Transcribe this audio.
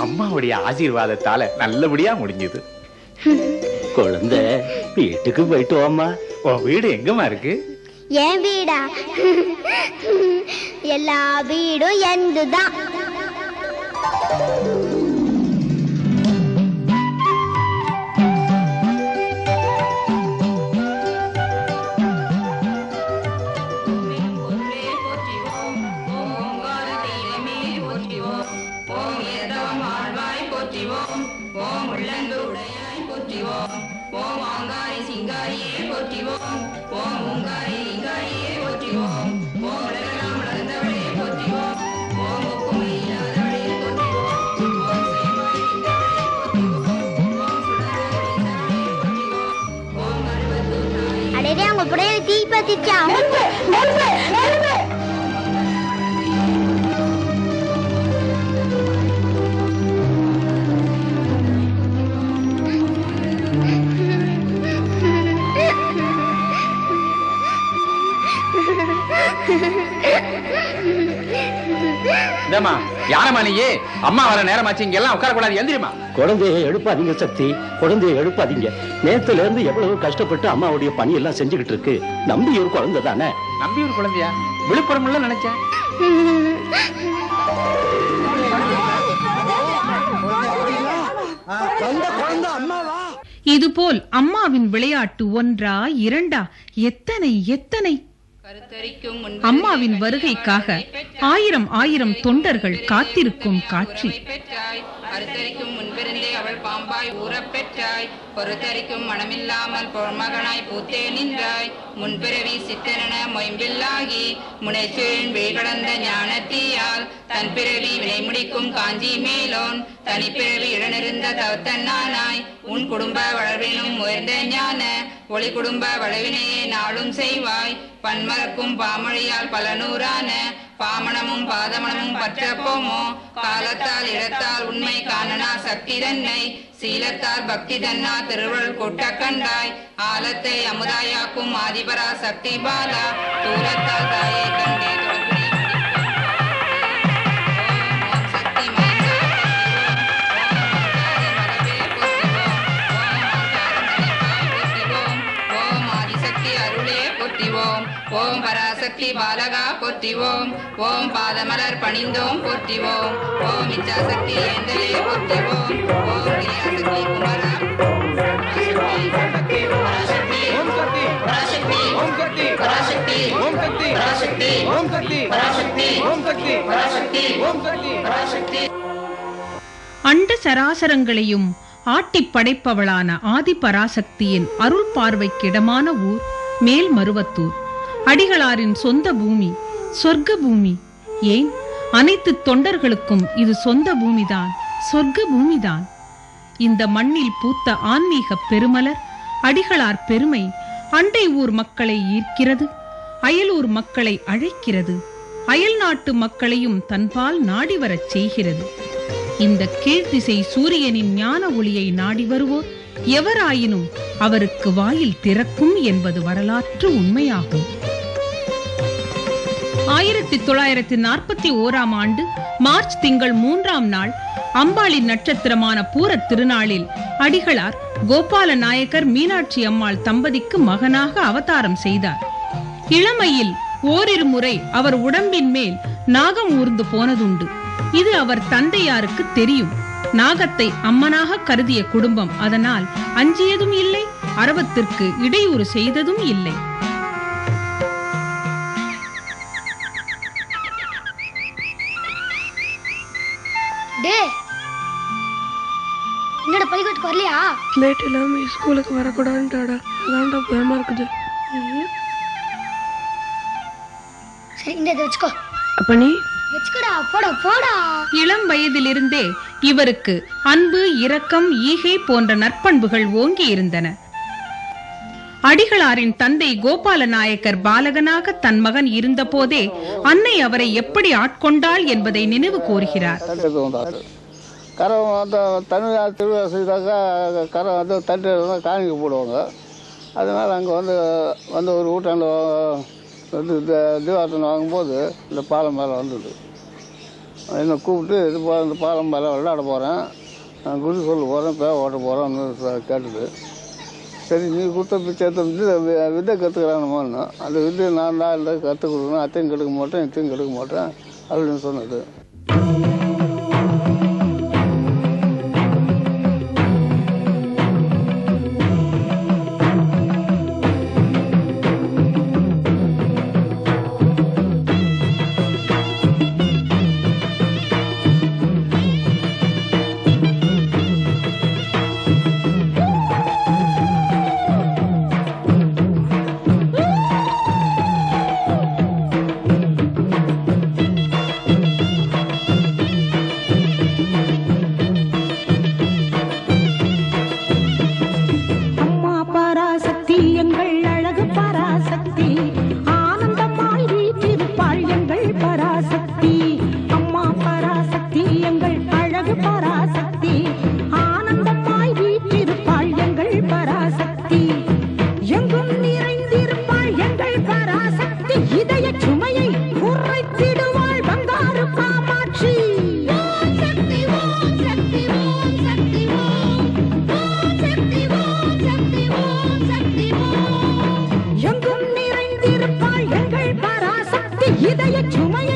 அம்மாவுடைய ஆசீர்வாதத்தால நல்லபடியா முடிஞ்சது. குழந்தை வீட்டுக்கு போயிட்டு வாமா. உன் வீடு எங்கம்மா இருக்கு? என் வீடா? எல்லா வீடும் என்னதுதான். அவங்க புடைய தீ பத்திச்சா. யாரமா நீயே? அம்மா வர நேரமாச்சு, இங்க எல்லாம் உட்கார கூடாது, எந்திரிமா. குழந்தையை எழுப்பாதீங்க சக்தி, குழந்தையை எழுப்பாதீங்க. நேத்துல இருந்து எவ்வளவு கஷ்டப்பட்டு அம்மாவுடைய பணி எல்லாம் செஞ்சுக்கிட்டு இருக்கு. நம்பி ஒரு குழந்தை தானே. நம்பி ஒரு குழந்தையா? விழுப்புரம் நினைச்சேன். இதுபோல் அம்மாவின் விளையாட்டு ஒன்றா இரண்டா, எத்தனை எத்தனை. அம்மாவின் வருகைக்காக ஆயிரம் ஆயிரம் தொண்டர்கள் காத்திருக்கும் காட்சி. கருத்தரிக்கும் முன்பிருந்தே அவள் பாம்பாய் ஊறப் பெற்றாய். பொறுத்தரிக்கும் மனமில்லாமல் பொன்மகனாய் பூத்தே நின்றாய். முன்பிறவி சித்தனென மொயம்பில்லாகி முனைச்சேன் வெளிகடந்த ஞானத்தீயால் தன் பிறவி வினை முடிக்கும் காஞ்சி மேலோன் தனிப்பிறவி இடனிருந்த தவத்தன்னானாய். உன் குடும்ப வளர்வினும் உயர்ந்த ஞான ஒளி குடும்ப வளவினையே நாளும் செய்வாய். பன்மறக்கும் பாமொழியால் பல நூறான பாமணமும் பாதமணமும் பற்ற போமோ. காலத்தால் இடத்தால் உண்மை காணனா சக்தி தன்னை சீலத்தால் பக்தி தன்னா திருவள் கொட்ட கண்டாய். ஆலத்தை அமுதாயாக்கும் ஆதிபரா சக்தி பாலா தூரத்தால் தாயை கண்டே ஓம் பராசக்தி பாலகா போற்றிவோம். ஓம் பாதமலர் பணிந்தோம் போற்றிவோம். ஓம் இச்சாசக்தி ஏந்தலே போற்றிவோம். ஓம் கிரியாசக்தி குமரா அண்ட சராசரங்களையும் ஆட்டிப் படைப்பவளான ஆதிபராசக்தியின் அருள் பார்வைக்கிடமான ஊர் மேல்மருவத்தூர். அடிகளாரின் சொந்த பூமி, சொர்க்க பூமி. ஏன், அனைத்து தொண்டர்களுக்கும் இது சொந்த பூமிதான், சொர்க்க பூமிதான். இந்த மண்ணில் பூத்த ஆன்மீக பெருமலர் அடிகளார் பெருமை அண்டை ஊர் மக்களை ஈர்க்கிறது, அயலூர் மக்களை அழைக்கிறது, அயல் நாட்டு மக்களையும் தன்பால் நாடி வரச் செய்கிறது. இந்த கீழ்த்திசை சூரியனின் ஞான ஒளியை நாடி வருவோர் எவராயினும் அவருக்கு வாயில் திறக்கும் என்பது வரலாற்று உண்மையாகும். 1941 ஆண்டு மார்ச் திங்கள் 3ஆம் நாள் அம்பாளின் நட்சத்திரமான பூரத் திருநாளில் அடிகளார் கோபால நாயக்கர் மீனாட்சி அம்மாள் தம்பதிக்கு மகனாக அவதாரம் செய்தார். இளமையில் ஓரிரு முறை அவர் உடம்பின் மேல் நாகம் ஊர்ந்து போனதுண்டு. இது அவர் தந்தையாருக்கு தெரியும். நாகத்தை அம்மனாக கருதிய குடும்பம், அதனால் அஞ்சியதும் இல்லை, அரவத்திற்கு இடையூறு செய்ததும் இல்லை. என்னடா பள்ளிக்கூடத்துக்கு வரலையா? லேட் இல்லாம ஸ்கூலுக்கு வரக்கூடாதுன்றாடா, அதான்டா பயமா இருக்குது. சரி, இந்த இதை வச்சுக்கோ. அப்ப நீ வச்சுக்கோடா, போடா போடா. இளம் வயதிலிருந்தே இவருக்கு அன்பு, இரக்கம், ஈகை போன்ற நற்பண்புகள் ஓங்கி இருந்தன. அடிகளாரின் தந்தை கோபால நாயக்கர் பாலகனாக தன் மகன் இருந்த போதே அன்னை அவரை எப்படி ஆட்கொண்டாள் என்பதை நினைவு கூறுகிறார். கரை வந்து தனியார் திருவிழா செய்தாக்கா கரை வந்து தட்டில் தான் காணிக்க போடுவாங்க. அதனால் அங்கே வந்து ஒரு வீட்டாண்ட வந்து தீபாவளி வாங்கும்போது இந்த பாலம் மேலே வந்தது. என்னை கூப்பிட்டு இது இந்த பாலம் மேலே விளையாட போகிறேன், நான் குதி சொல்ல போகிறேன், பேர் ஓட்ட போகிறேன்னு கேட்டுது. சரி நீ கொடுத்த பிச்சை வித்தை கற்றுக்கிறானுமான்னு, அந்த வித்தையை நான் தான் இல்லை கற்றுக் கொடுக்கணும், அத்தையும் கெடுக்க மாட்டேன் இத்தையும் கெடுக்க மாட்டேன் அப்படின்னு சொன்னது. இதய சுமையை